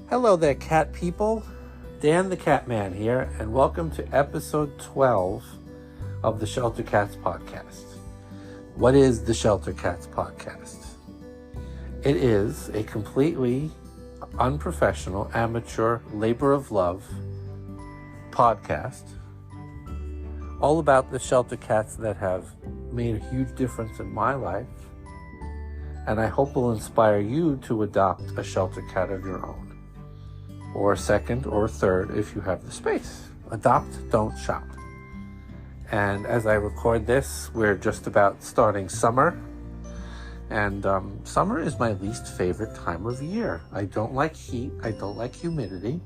Hello there, cat people. Dan the Cat Man here, and welcome to episode 12 of the Shelter Cats podcast. What is the Shelter Cats podcast? It is a completely unprofessional, amateur, labor of love podcast all about the shelter cats that have made a huge difference in my life, and I hope will inspire you to adopt a shelter cat of your own, or a second or a third if you have the space. Adopt, don't shop. And as I record this, we're just about starting summer, and summer is my least favorite time of year. I don't like heat, I don't like humidity,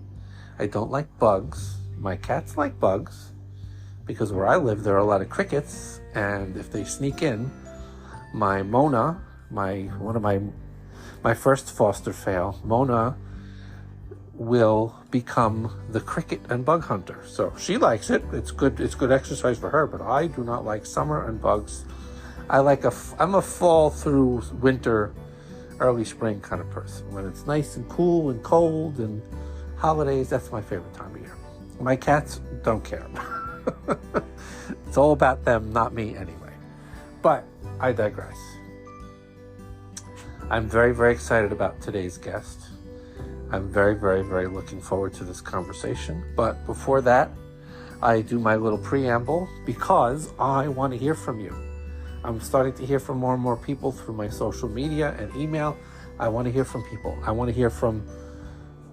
I don't like bugs. My cats like bugs, because where I live there are a lot of crickets, and if they sneak in, my Mona, one of my first foster fail, Mona, will become the cricket and bug hunter. So she likes it. It's good exercise for her, but I do not like summer and bugs. I'm a fall through winter, early spring kind of person. When it's nice and cool and cold and holidays, that's my favorite time of year. My cats don't care. It's all about them, not me anyway. But I digress. I'm very, very excited about today's guest. I'm very, very, very looking forward to this conversation. But before that, I do my little preamble because I want to hear from you. I'm starting to hear from more and more people through my social media and email. I want to hear from people. I want to hear from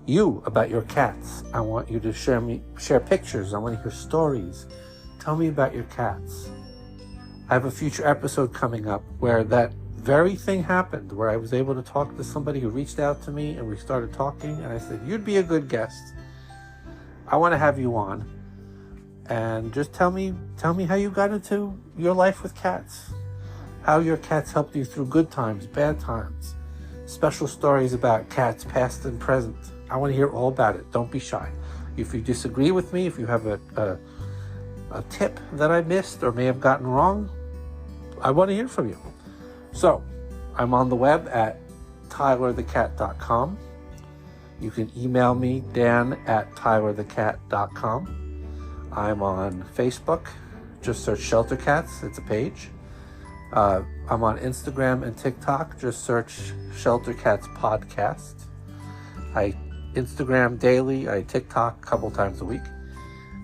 you about your cats. I want you to share pictures. I want to hear stories. Tell me about your cats. I have a future episode coming up where that very thing happened, where I was able to talk to somebody who reached out to me and we started talking, and I said, you'd be a good guest. I want to have you on. And just tell me how you got into your life with cats. How your cats helped you through good times, bad times. Special stories about cats, past and present. I want to hear all about it. Don't be shy. If you disagree with me, if you have a tip that I missed or may have gotten wrong, I want to hear from you. So, I'm on the web at tylerthecat.com. You can email me, dan@tylerthecat.com. I'm on Facebook. Just search Shelter Cats. It's a page. I'm on Instagram and TikTok. Just search Shelter Cats Podcast. I Instagram daily. I TikTok a couple times a week.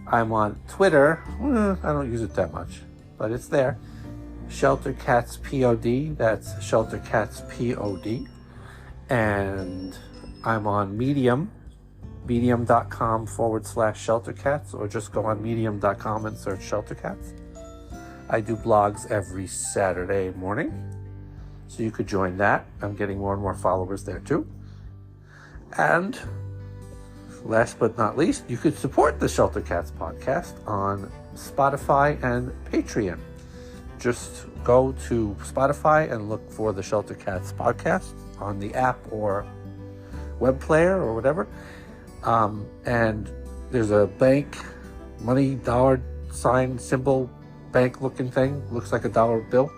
I'm on Twitter. I don't use it that much, but it's there. Shelter Cats POD. That's Shelter Cats POD. And I'm on Medium. Medium.com/Shelter Cats, or just go on medium.com and search Shelter Cats. I do blogs every Saturday morning, so you could join that. I'm getting more and more followers there too. And last but not least, you could support the Shelter Cats podcast on Spotify and Patreon. Just go to Spotify and look for the Shelter Cats podcast on the app or web player or whatever. And there's a bank, money, dollar sign, symbol, bank looking thing. Looks like a dollar bill.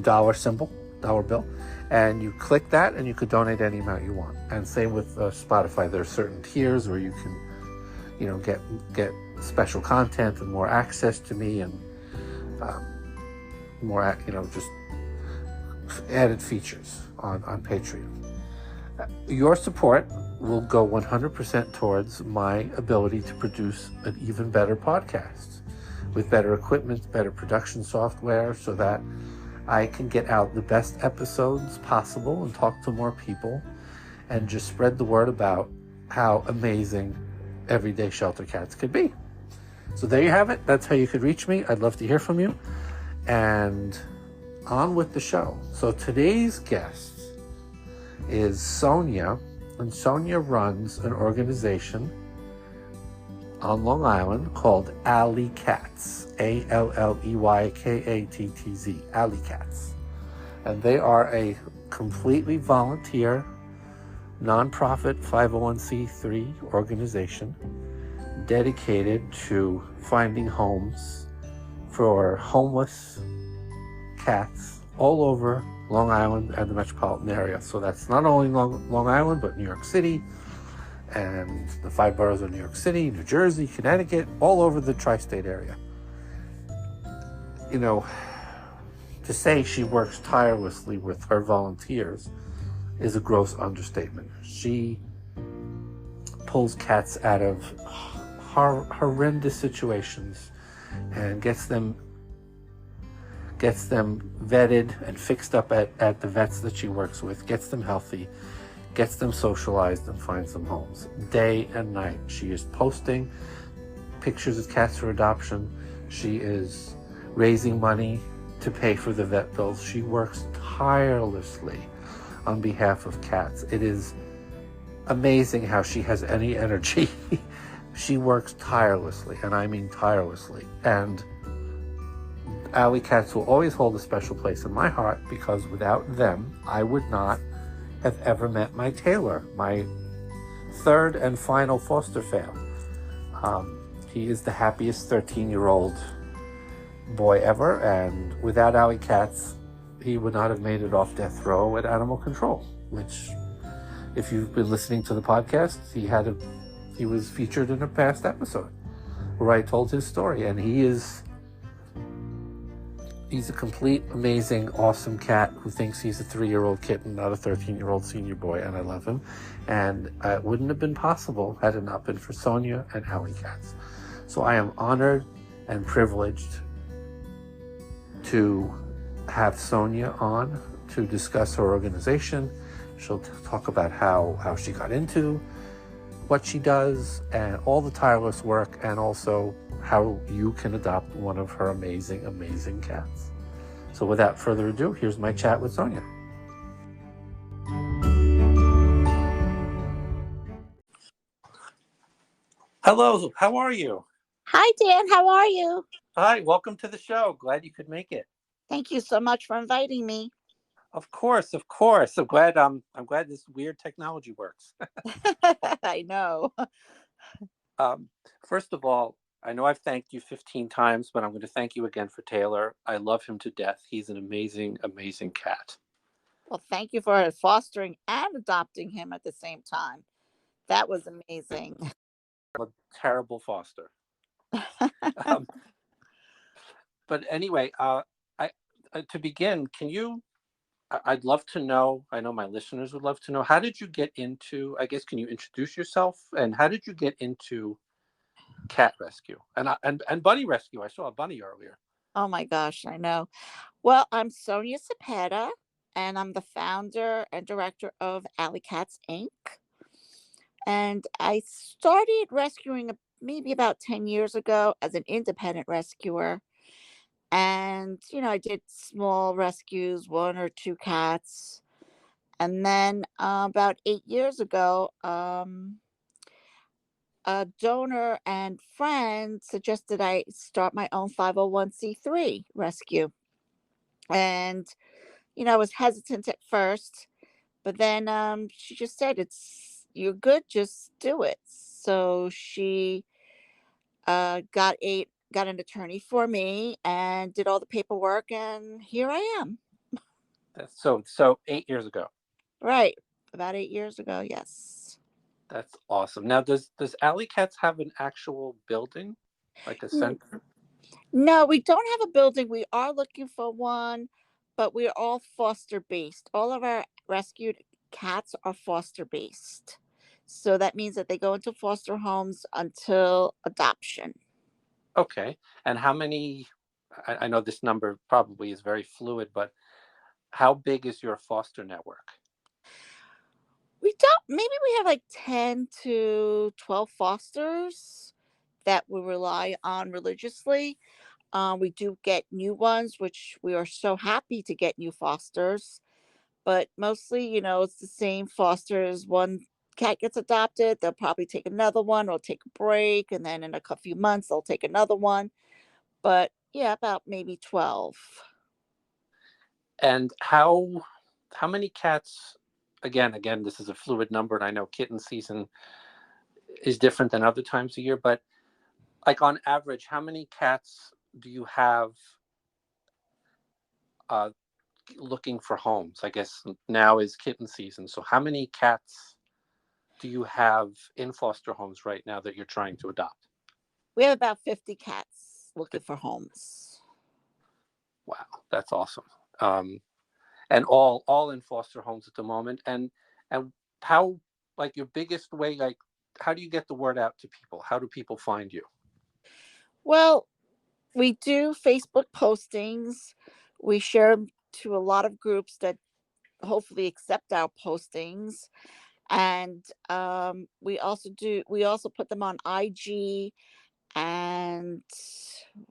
Dollar symbol, dollar bill. And you click that and you could donate any amount you want. And same with Spotify. There are certain tiers where you can, get special content and more access to me and more, just added features on Patreon. Your support will go 100% towards my ability to produce an even better podcast with better equipment, better production software, so that I can get out the best episodes possible and talk to more people and just spread the word about how amazing everyday shelter cats could be. So there you have it. That's how you could reach me. I'd love to hear from you. And on with the show. So today's guest is Sonnia, and Sonnia runs an organization on Long Island called AlleyKattz, AlleyKattz, AlleyKattz. And they are a completely volunteer, nonprofit 501c3 organization dedicated to finding homes for homeless cats all over Long Island and the metropolitan area. So that's not only Long Island, but New York City and the 5 boroughs of New York City, New Jersey, Connecticut, all over the tri-state area. You know, to say she works tirelessly with her volunteers is a gross understatement. She pulls cats out of horrendous situations and gets them vetted and fixed up at the vets that she works with, gets them healthy, gets them socialized, and finds them homes. Day and night, she is posting pictures of cats for adoption. She is raising money to pay for the vet bills. She works tirelessly on behalf of cats. It is amazing how she has any energy. She works tirelessly, and I mean tirelessly. And AlleyKattz will always hold a special place in my heart, because without them, I would not have ever met my Taylor, my third and final foster fail. He is the happiest 13-year-old boy ever, and without AlleyKattz, he would not have made it off death row at animal control, which, if you've been listening to the podcast, he was featured in a past episode where I told his story, and he's a complete, amazing, awesome cat who thinks he's a 3-year-old kitten, not a 13-year-old senior boy, and I love him. And it wouldn't have been possible had it not been for Sonnia and AlleyKattz. So I am honored and privileged to have Sonnia on to discuss her organization. She'll talk about how she got into what she does and all the tireless work, and also how you can adopt one of her amazing, amazing cats. So without further ado, here's my chat with Sonnia. Hello, how are you? Hi, Dan. How are you? Hi, welcome to the show. Glad you could make it. Thank you so much for inviting me. Of course. I'm glad this weird technology works. I know. First of all, I know I've thanked you 15 times, but I'm going to thank you again for Taylor. I love him to death. He's an amazing, amazing cat. Well, thank you for fostering and adopting him at the same time. That was amazing. I'm a terrible foster. But anyway, to begin, I'd love to know, I know my listeners would love to know, how did you get into, I guess, can you introduce yourself, and how did you get into cat rescue and bunny rescue? I saw a bunny earlier. Oh my gosh, I know. Well, I'm Sonnia Cepeda, and I'm the founder and director of AlleyKattz Inc. And I started rescuing maybe about 10 years ago as an independent rescuer. And, I did small rescues, 1 or 2 cats. And then about 8 years ago, a donor and friend suggested I start my own 501c3 rescue. And, I was hesitant at first, but then she just said, you're good, just do it. So she got an attorney for me and did all the paperwork, and here I am. So 8 years ago. Right. About 8 years ago, yes. That's awesome. Now, does AlleyKattz have an actual building, like a center? No, we don't have a building. We are looking for one, but we're all foster based. All of our rescued cats are foster based. So that means that they go into foster homes until adoption. Okay. And how many, I know this number probably is very fluid, but how big is your foster network? Maybe we have like 10 to 12 fosters that we rely on religiously. We do get new ones, which we are so happy to get new fosters. But mostly, it's the same fosters. One cat gets adopted, they'll probably take another one or take a break. And then in a few months, they'll take another one. But yeah, about maybe 12. And how many cats, again, this is a fluid number, and I know kitten season is different than other times of year, but like on average, how many cats do you have looking for homes? I guess now is kitten season. So how many cats do you have in foster homes right now that you're trying to adopt? We have about 50 cats looking for homes. Wow, that's awesome. Um, and all in foster homes at the moment. And how, like, your biggest way, like, how do you get the word out to people? How do people find you? Well, we do Facebook postings. We share them to a lot of groups that hopefully accept our postings. And we also put them on IG and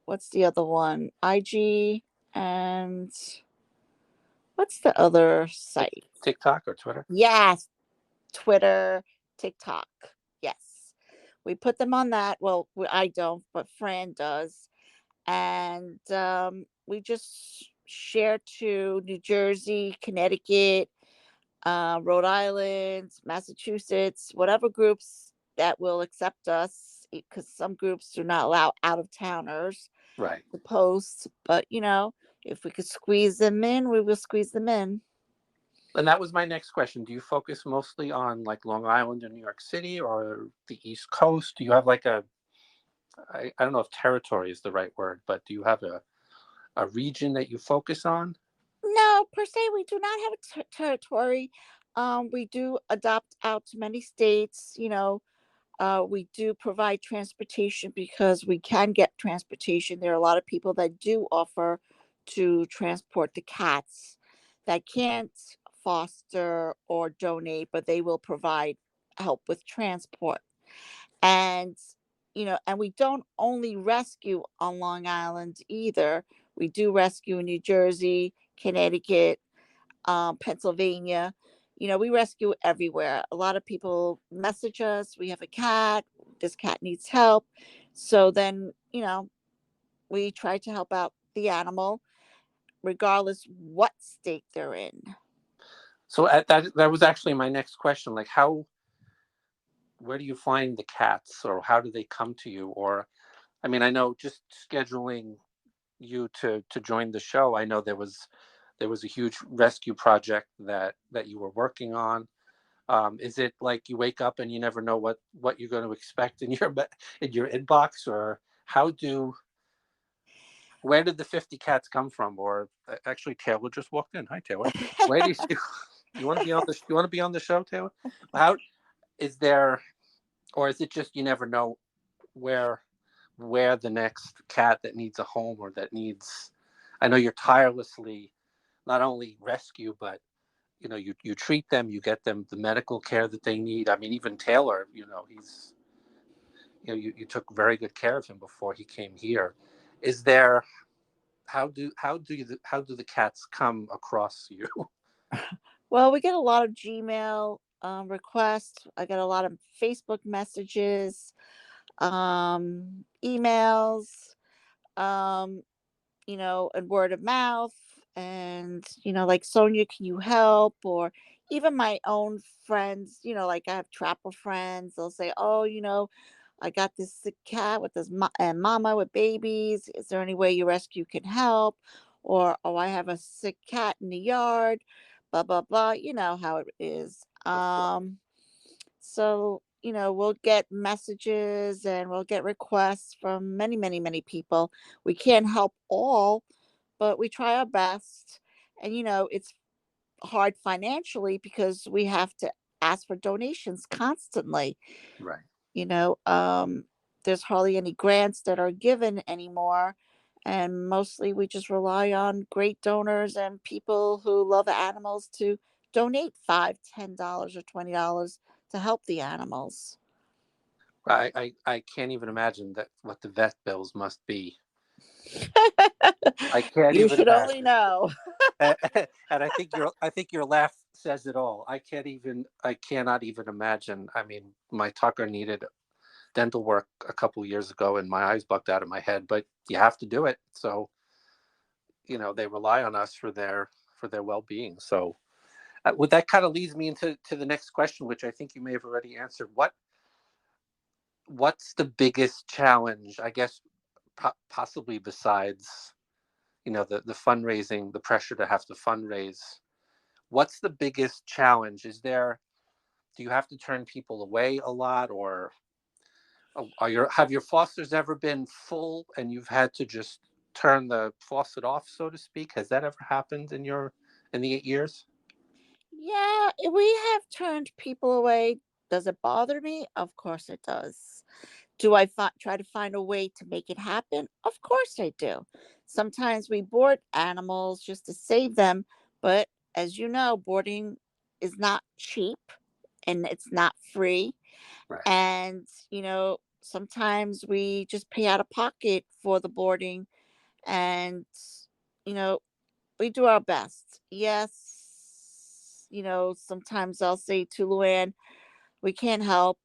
what's the other one? IG and what's the other site? TikTok or Twitter? Yes, Twitter, TikTok. Yes. We put them on that. Well, I don't, but Fran does. And we just share to New Jersey, Connecticut, Rhode Island, Massachusetts, whatever groups that will accept us, because some groups do not allow out of towners Right. to post. But, if we could squeeze them in, we will squeeze them in. And that was my next question. Do you focus mostly on like Long Island or New York City or the East Coast? Do you have like I don't know if territory is the right word, but do you have a region that you focus on? No, per se, we do not have a territory. We do adopt out to many states. We do provide transportation because we can get transportation. There are a lot of people that do offer to transport the cats that can't foster or donate, but they will provide help with transport. And, and we don't only rescue on Long Island either. We do rescue in New Jersey, Connecticut, Pennsylvania. We rescue everywhere. A lot of people message us, we have a cat, this cat needs help. So then, we try to help out the animal regardless what state they're in. So that was actually my next question. Like, where do you find the cats, or how do they come to you? Or, I mean, I know just scheduling you to join the show. I know there was a huge rescue project that you were working on. Is it like you wake up and you never know what you're going to expect in your inbox, or where did the 50 cats come from? Or actually, Taylor just walked in. Hi, Taylor. Where do you want to be on the you want to be on the show, Taylor? How is there, or is it just you never know where where the next cat that needs a home or that needs? I know you're tirelessly not only rescue, but you treat them, you get them the medical care that they need. I mean, even Taylor, he's you took very good care of him before he came here. Is there how do the cats come across you? Well, we get a lot of Gmail requests. I get a lot of Facebook messages, emails, um, and word of mouth. And, like, Sonia, can you help? Or even my own friends, like I have trapper friends, they'll say, oh, I got this sick cat with this and mama with babies. Is there any way your rescue can help? Or, oh, I have a sick cat in the yard, blah, blah, blah. You know how it is. Of course. So, we'll get messages and we'll get requests from many, many, many people. We can't help all, but we try our best. And, it's hard financially because we have to ask for donations constantly. Right. You know, um, there's hardly any grants that are given anymore. And mostly we just rely on great donors and people who love animals to donate $5, $10, or $20 to help the animals. I can't even imagine that what the vet bills must be. I can't You even should only imagine. know. And I think your laugh says it all. I cannot even imagine. I mean, my Tucker needed dental work a couple of years ago, and my eyes bugged out of my head. But you have to do it. So they rely on us for their well-being. So what that kind of leads me into the next question, which I think you may have already answered. What's the biggest challenge? I guess possibly besides the fundraising, the pressure to have to fundraise. What's the biggest challenge? Do you have to turn people away a lot, or have your fosters ever been full and you've had to just turn the faucet off, so to speak? Has that ever happened in the 8 years? Yeah, we have turned people away. Does it bother me? Of course it does. Do I try to find a way to make it happen? Of course I do. Sometimes we board animals just to save them, but as you know, boarding is not cheap and it's not free. Right. And, sometimes we just pay out of pocket for the boarding and, you know, we do our best. Yes, sometimes I'll say to Luann, we can't help,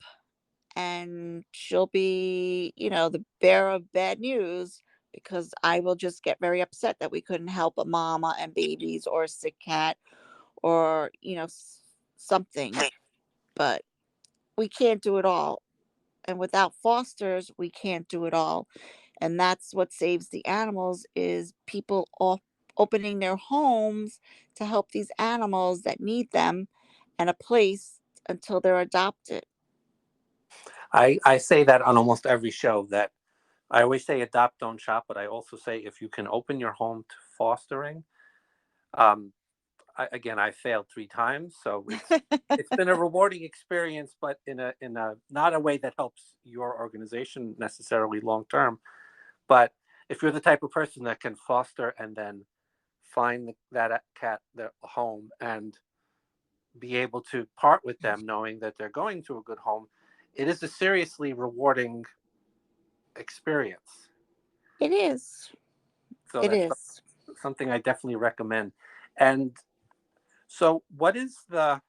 and she'll be, the bearer of bad news because I will just get very upset that we couldn't help a mama and babies or a sick cat or, something. But we can't do it all. And without fosters, we can't do it all. And that's what saves the animals is people opening their homes to help these animals that need them and a place until they're adopted. I say that on almost every show, that I always say adopt, don't shop, but I also say if you can open your home to fostering. um, Again, I failed 3 times, so it's been a rewarding experience, but in a not a way that helps your organization necessarily long term. But if you're the type of person that can foster and then find that cat their home and be able to part with them, knowing that they're going to a good home, it is a seriously rewarding experience. It is. So It that's is. something I definitely recommend. And so, what is the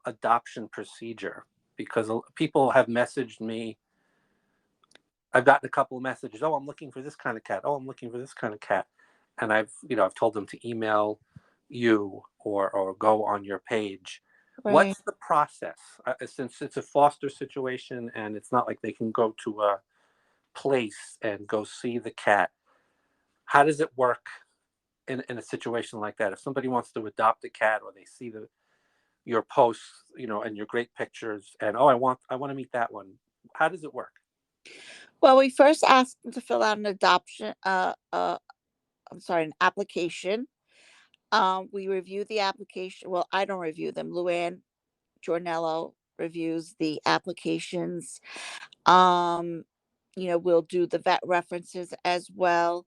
adoption procedure? Because people have messaged me. I've gotten a couple of messages. Oh, I'm looking for this kind of cat. Oh, I'm looking for this kind of cat. And I've told them to email you or go on your page. Right. What's the process? Since it's a foster situation and it's not like they can go to a place and go see the cat, how does it work in a situation like that? If somebody wants to adopt a cat, or they see your posts, and your great pictures, and oh, I want to meet that one. How does it work? Well, we first asked them to fill out an I'm sorry, an application. We review the application. Well, I don't review them. Luann Jornello reviews the applications. Um, we'll do the vet references as well,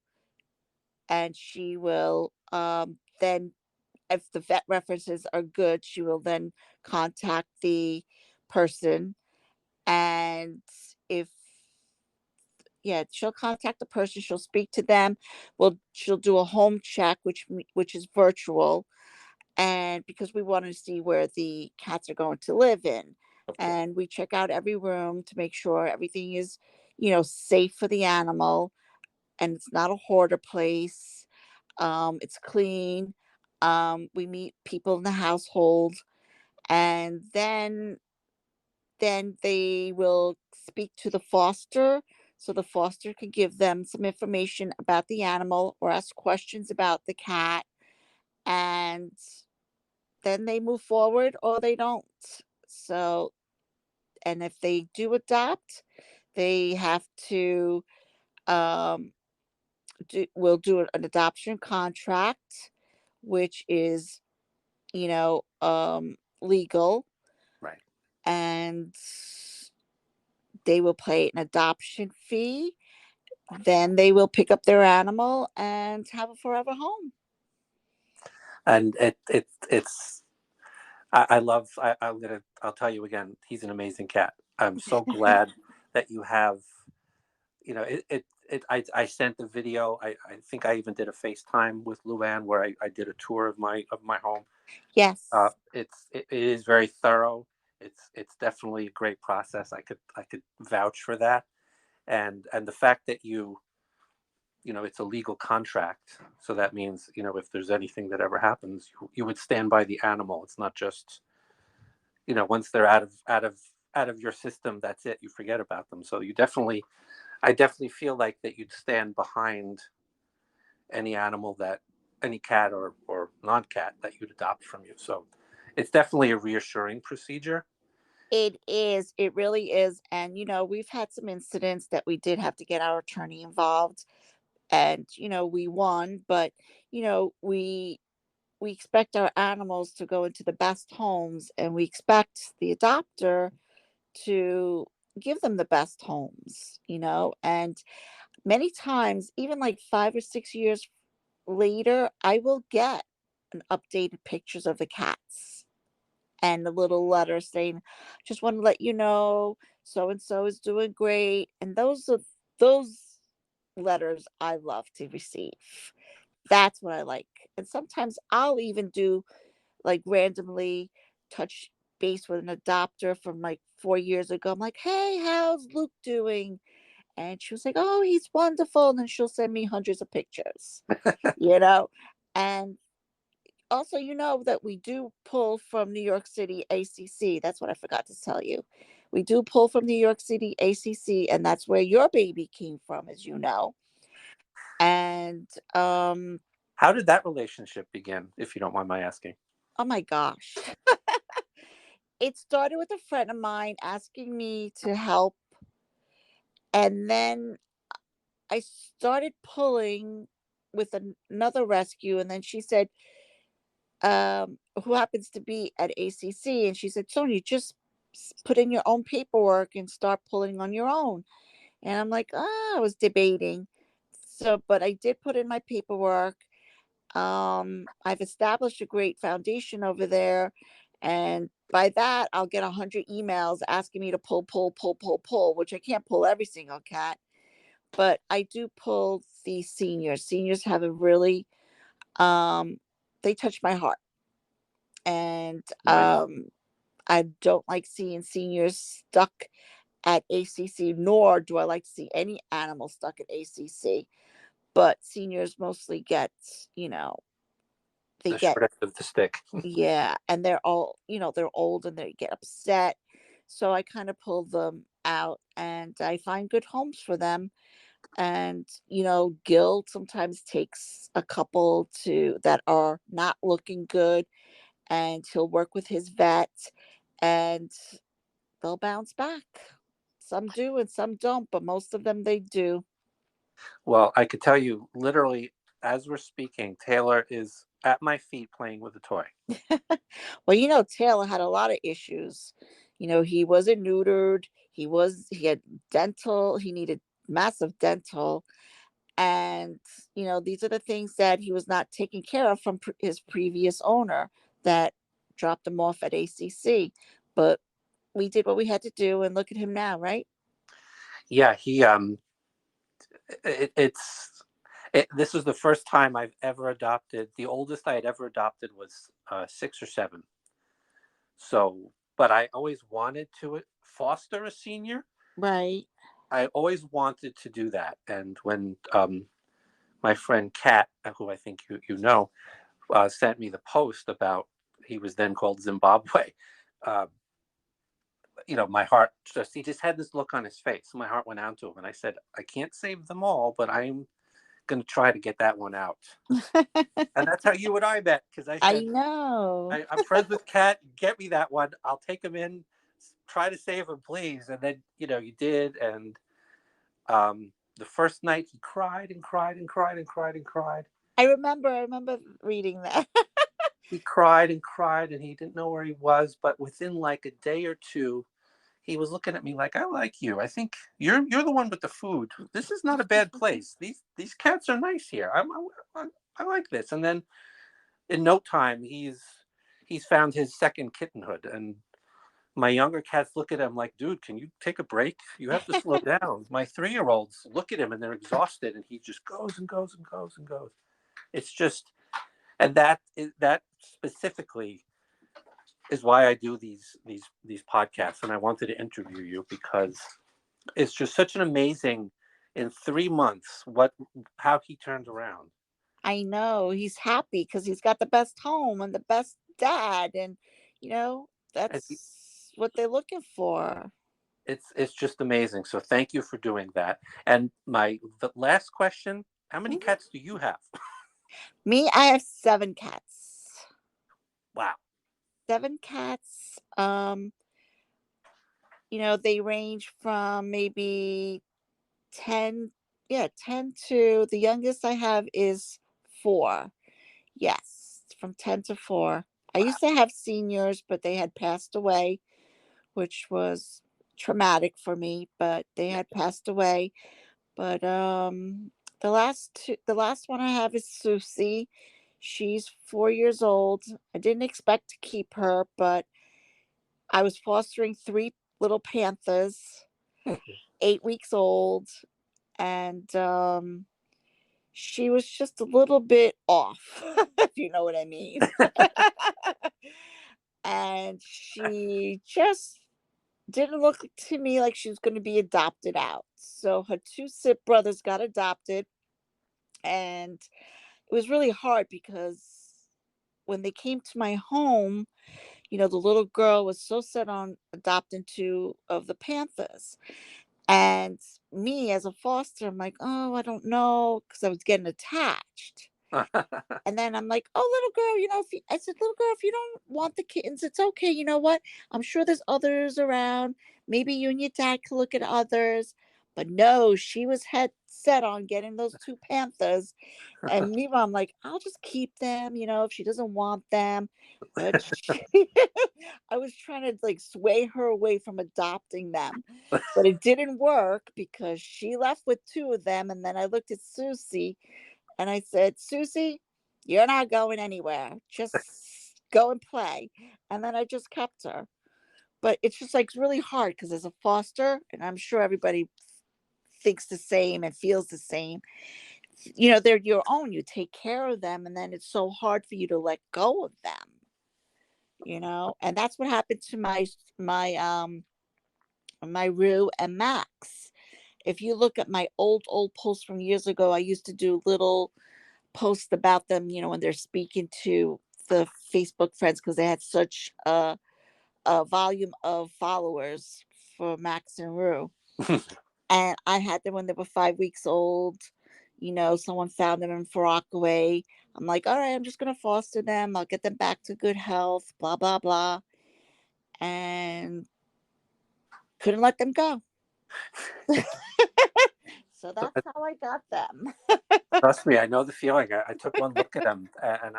and she will then, if the vet references are good, she will then contact the person, and if yeah, she'll contact the person, she'll speak to them. Well, she'll do a home check, which is virtual, and because we want to see where the cats are going to live in, Of course. and we check out every room to make sure everything is, safe for the animal, and it's not a hoarder place. It's clean. We meet people in the household, and then they will speak to the foster, so the foster can give them some information about the animal or ask questions about the cat, and then they move forward or they don't. So, and if they do adopt, they have to um we'll do an adoption contract, which is, legal, Right. and they will pay an adoption fee. Then they will pick up their animal and have a forever home. And it's I love I'll tell you again, he's an amazing cat. I'm so glad that you have, I sent the video. I think I even did a FaceTime with Luann where I did a tour of my home. Yes. It is very thorough. It's definitely a great process. I could vouch for that. And the fact that it's a legal contract, so that means, if there's anything that ever happens, you would stand by the animal. It's not just, once they're out of your system, that's it, you forget about them. So you definitely, I definitely feel like that you'd stand behind any animal that any cat or non-cat that you'd adopt from you. So it's definitely a reassuring procedure. It is. It really is. And, we've had some incidents that we did have to get our attorney involved, and, we won, but, we expect our animals to go into the best homes, and we expect the adopter to give them the best homes, and many times, even like 5 or 6 years later, I will get an updated pictures of the cats and a little letter saying, just want to let you know so and so is doing great. And those letters I love to receive. That's what I like. And sometimes I'll even do, like, randomly touch base with an adopter from like 4 years ago. I'm like, hey, how's Luke doing? And she was like, oh, he's wonderful. And then she'll send me hundreds of pictures, you know? And also, that we do pull from New York City ACC. That's what I forgot to tell you. We do pull from New York City ACC, and that's where your baby came from, as you know. And How did that relationship begin, if you don't mind my asking? oh my gosh, it started with a friend of mine asking me to help, and then I started pulling with another rescue, and then she said, who happens to be at ACC, and she said, Sonia, just put in your own paperwork and start pulling on your own. And I'm like, I was debating. So, but I did put in my paperwork. I've established a great foundation over there. And by that, I'll get 100 emails asking me to pull, which I can't pull every single cat, but I do pull the seniors. Seniors have a really, um, they touch my heart. And Nice. I don't like seeing seniors stuck at ACC, nor do I like to see any animal stuck at ACC. But seniors mostly get, you know, they The get, short end of the stick. yeah, and they're all, they're old and they get upset. So I kind of pull them out and I find good homes for them. And, Gil sometimes takes a couple to that are not looking good, and he'll work with his vet, and they'll bounce back. Some do and some don't, but most of them they do. Well, I could tell you literally as we're speaking, Taylor is at my feet playing with a toy. Well, Taylor had a lot of issues. He wasn't neutered. He had dental. He needed massive dental. And, these are the things that he was not taking care of from his previous owner that dropped him off at ACC. But we did what we had to do, and look at him now, right? Yeah, he it, it's this was the first time I've ever adopted. The oldest I had ever adopted was 6 or 7. So, but I always wanted to foster a senior. Right. I always wanted to do that. And when my friend Kat, who I think you know, sent me the post about he was then called Zimbabwe. Uh, my heart he just had this look on his face. My heart went out to him, and I said, I can't save them all, but I'm going to try to get that one out. And that's how you and I met, because I I said, know. I'm friends with Kat. Get me that one. I'll take him in. Try to save him, please. And then you did. And the first night he cried and cried and cried and cried and cried. I remember reading that. He cried and cried, and he didn't know where he was. But within like a day or two, he was looking at me like, I like you. I think you're the one with the food. This is not a bad place. These cats are nice here. I like this. And then in no time, he's found his second kittenhood. And my younger cats look at him like, dude, can you take a break? You have to slow down. My 3-year-olds look at him and they're exhausted, and he just goes and goes and goes and goes. It's just, and that specifically is why I do these podcasts, and I wanted to interview you because it's just such an amazing, in 3 months, how he turned around. I know he's happy because he's got the best home and the best dad, and you know And he, that's what they're looking for. It's just amazing. So thank you for doing that. And the last question: how many Mhm. cats do you have? Me, I have 7 cats. Wow. 7 cats. They range from maybe 10, yeah, 10 to the youngest I have is 4. Yes, from 10 to 4. I Wow. used to have seniors, but they had passed away, which was traumatic for me, but they Yeah. had passed away. But the last one I have is Susie. She's 4 years old. I didn't expect to keep her, but I was fostering 3 little panthers, 8 weeks old, and she was just a little bit off, if you know what I mean. And she just didn't look to me like she was going to be adopted out. So her 2 brothers got adopted, and it was really hard because when they came to my home, the little girl was so set on adopting 2 of the panthers. And me as a foster, I'm like, oh, I don't know, because I was getting attached. And then I'm like, "Oh, little girl, I said, little girl, if you don't want the kittens, it's okay. You know what? I'm sure there's others around. Maybe you and your dad can look at others." But no, she was head set on getting those 2 panthers. And meanwhile, I'm like, I'll just keep them, if she doesn't want them. But I was trying to like sway her away from adopting them. But it didn't work because she left with 2 of them. And then I looked at Susie and I said, Susie, you're not going anywhere. Just go and play. And then I just kept her. But it's just like really hard because as a foster, and I'm sure everybody thinks the same and feels the same, they're your own. You take care of them, and then it's so hard for you to let go of them. And that's what happened to my Rue and Max. If you look at my old posts from years ago, I used to do little post about them, when they're speaking to the Facebook friends because they had such a volume of followers for Max and Rue. And I had them when they were 5 weeks old. Someone found them in Rockaway. I'm like, all right, I'm just going to foster them. I'll get them back to good health, blah, blah, blah. And couldn't let them go. So that's how I got them. Trust me, I know the feeling. I took one look at them, and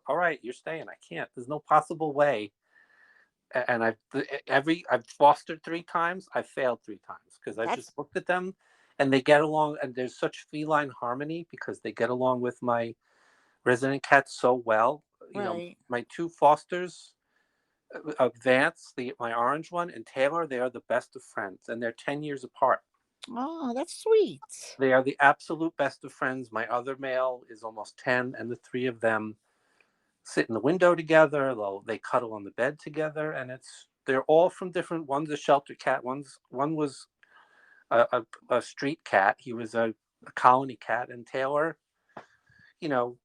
all right. You're staying. I can't. There's no possible way. And I've fostered 3 times. I've failed 3 times because I just That's looked at them, and they get along, and there's such feline harmony because they get along with my resident cats so well. right. My 2 fosters, Vance, my orange one, and Taylor, they are the best of friends, and they're 10 years apart. Oh, that's sweet. They are the absolute best of friends. My other male is almost 10, and the 3 of them sit in the window together. They cuddle on the bed together, and they're all from different. One's a shelter cat. One was a street cat. He was a colony cat, and Taylor,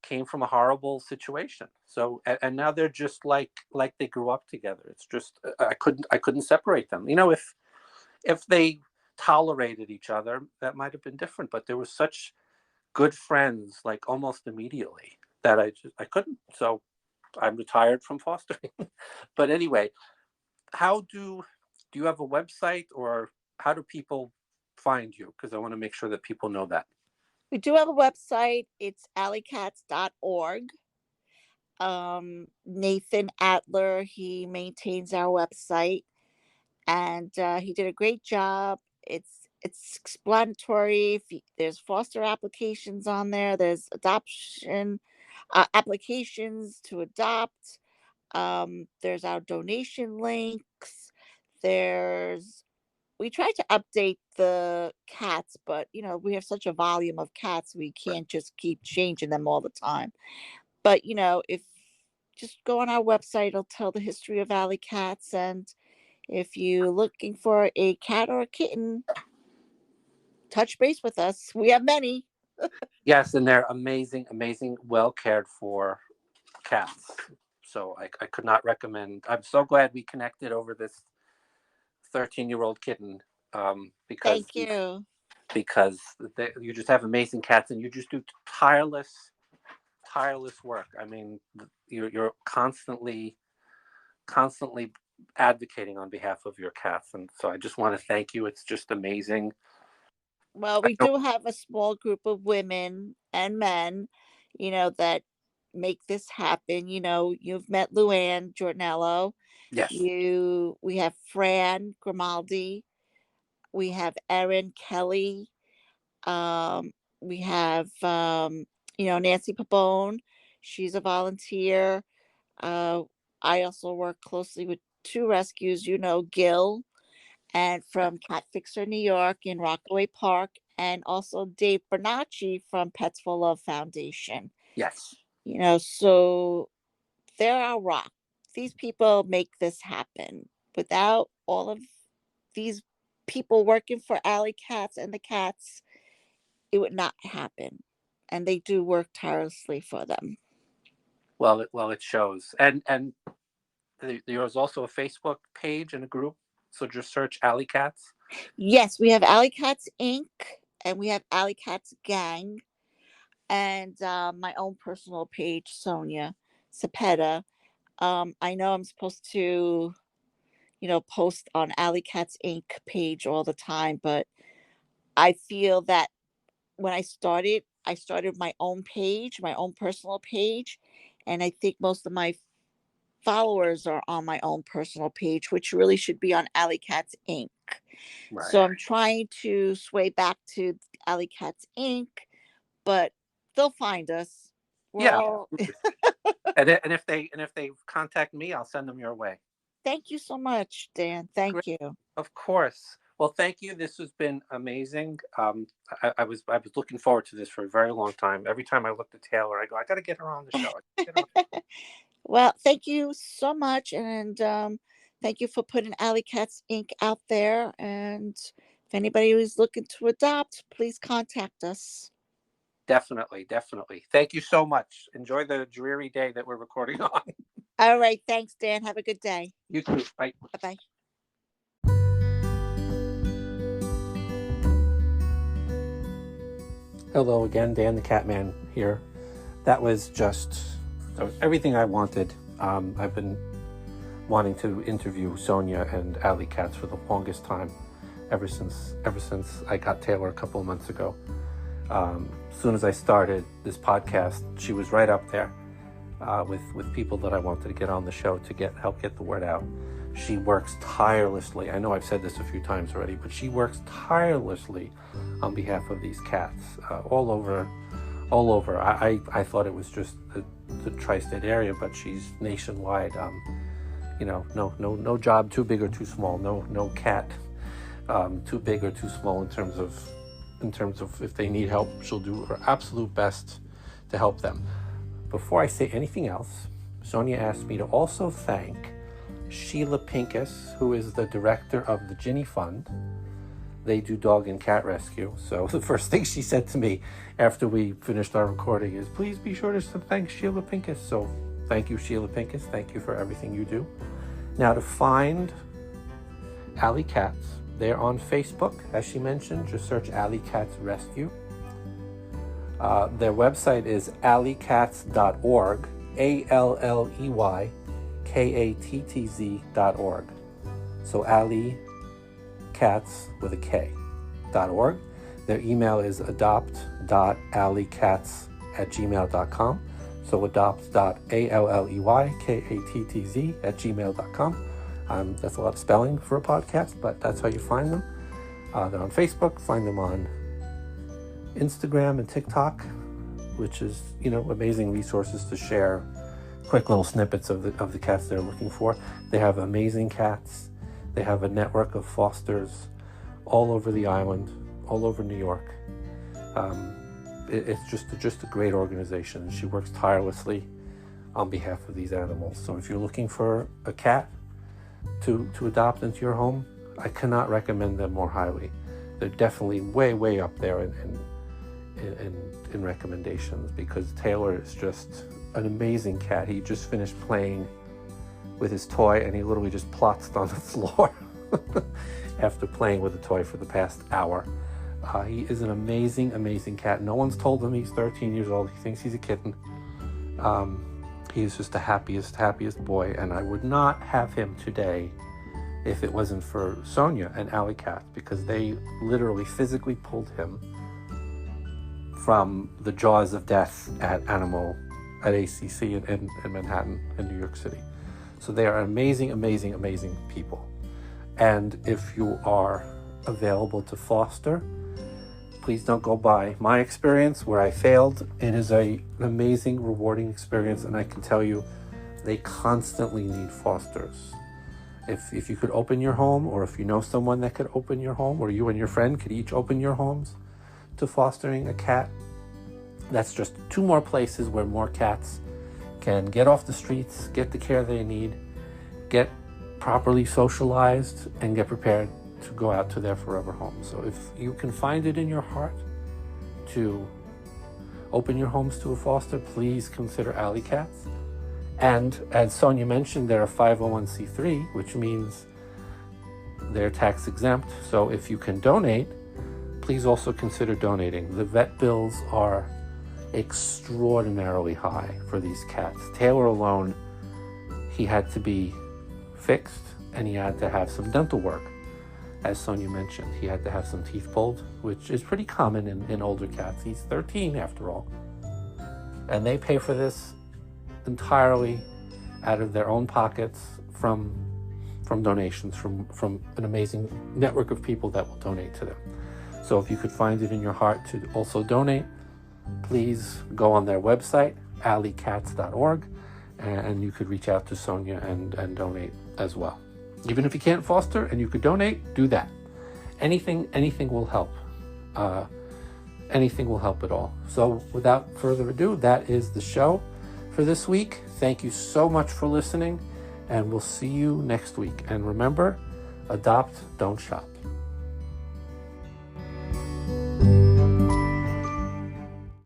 came from a horrible situation. So and now they're just like they grew up together. It's just I couldn't separate them. If they tolerated each other, that might have been different. But there were such good friends, like almost immediately, that I couldn't. So I'm retired from fostering. But anyway, how do you have a website, or how do people find you? Because I want to make sure that people know that. We do have a website. It's AlleyKattz.org. Nathan Adler, he maintains our website, and he did a great job. It's explanatory. There's foster applications on there. There's adoption applications to adopt. There's our donation links. There's We try to update the cats, but we have such a volume of cats, we can't just keep changing them all the time. But if just go on our website, it'll tell the history of Alley Cats. And if you're looking for a cat or a kitten, touch base with us. We have many. Yes, and they're amazing, amazing, well cared for cats. So I could not recommend. I'm so glad we connected over this 13-year-old kitten, Thank you. because you just have amazing cats, and you just do tireless work. I mean, you're constantly advocating on behalf of your cats, and so I just want to thank you. It's just amazing. Well, I we know, do have a small group of women and men, that make this happen. You've met Luann Giornello. yes, We have Fran Grimaldi. We have Erin Kelly. Um, we have, Nancy Pabone. She's a volunteer. Uh, I also work closely with two rescues, Gil and from Cat Fixer New York in Rockaway Park, and also Dave Bernacci from Pets for Love Foundation. yes. So they're our rock. These people make this happen. Without all of these people working for AlleyKattz and the cats, it would not happen. And they do work tirelessly for them. Well, it shows, and there was also a Facebook page and a group. So just search Alley Cats. Yes, we have AlleyKattz Inc. and we have AlleyKattz Gang, and my own personal page, Sonnia Cepeda. I know I'm supposed to, post on AlleyKattz Inc. page all the time, but I feel that when I started my own page, my own personal page, and I think most of my followers are on my own personal page, which really should be on AlleyKattz Inc. Right. So I'm trying to sway back to AlleyKattz Inc., but they'll find us. We're Yeah. all And if they contact me, I'll send them your way. Thank you so much, Dan. Great. Thank you. Of course. Well, thank you. This has been amazing. I was looking forward to this for a very long time. Every time I looked at Taylor, I go, I got to get her on the show. Get her on. Well, thank you so much. And thank you for putting AlleyKattz Inc. out there. And if anybody who's looking to adopt, please contact us. Definitely, definitely. Thank you so much. Enjoy the dreary day that we're recording on. All right. Thanks, Dan. Have a good day. You too. Bye. Bye bye. Hello again, Dan the Catman here. That was everything I wanted. I've been wanting to interview Sonnia and AlleyKattz for the longest time, ever since I got Taylor a couple of months ago. As soon as I started this podcast, she was right up there with people that I wanted to get on the show to help get the word out. She works tirelessly. I know I've said this a few times already, but she works tirelessly on behalf of these cats all over. I thought it was just the tri-state area, but she's nationwide. No job too big or too small. No cat too big or too small in terms of if they need help, she'll do her absolute best to help them. Before I say anything else, Sonnia asked me to also thank Sheila Pincus, who is the director of the Ginny Fund. They do dog and cat rescue. So the first thing she said to me after we finished our recording is, please be sure to thank Sheila Pincus. So thank you, Sheila Pincus. Thank you for everything you do. Now, to find AlleyKattz, they're on Facebook, as she mentioned. Just search AlleyKattz Rescue. Their website is alleykatz.org, AlleyKatz.org. So AlleyKatz with a K.org. Their email is adopt.alleykatz@gmail.com. So adopt.alleykatz@gmail.com. That's a lot of spelling for a podcast, but that's how you find them. They're on Facebook. Find them on Instagram and TikTok, which is, amazing resources to share quick little snippets of the cats they're looking for. They have amazing cats. They have a network of fosters all over the island, all over New York. It's just a great organization. She works tirelessly on behalf of these animals. So if you're looking for a cat to adopt into your home, I cannot recommend them more highly. They're definitely way up there in recommendations, because Taylor is just an amazing cat. He just finished playing with his toy and he literally just plotzed on the floor after playing with the toy for the past hour. He is an amazing, amazing cat. No one's told him he's 13 years old. He thinks he's a kitten. He's just the happiest boy, and I would not have him today if it wasn't for Sonnia and AlleyKattz, because they literally physically pulled him from the jaws of death at ACC in Manhattan, in New York City. So they are amazing, amazing, amazing people. And if you are available to foster, please don't go by my experience where I failed. It is an amazing, rewarding experience, and I can tell you, they constantly need fosters. If you could open your home, or if you know someone that could open your home, or you and your friend could each open your homes to fostering a cat, that's just 2 more places where more cats can get off the streets, get the care they need, get properly socialized, and get prepared to go out to their forever home. So if you can find it in your heart to open your homes to a foster, please consider AlleyKattz. And as Sonnia mentioned, they're a 501c3, which means they're tax exempt. So if you can donate, please also consider donating. The vet bills are extraordinarily high for these cats. Taylor alone, he had to be fixed, and he had to have some dental work. As Sonnia mentioned, he had to have some teeth pulled, which is pretty common in older cats. He's 13 after all. And they pay for this entirely out of their own pockets from donations from an amazing network of people that will donate to them. So if you could find it in your heart to also donate, please go on their website, AlleyKattz.org, and you could reach out to Sonnia and donate as well. Even if you can't foster and you could donate, do that. Anything will help. Anything will help at all. So without further ado, that is the show for this week. Thank you so much for listening, and we'll see you next week. And remember, adopt, don't shop.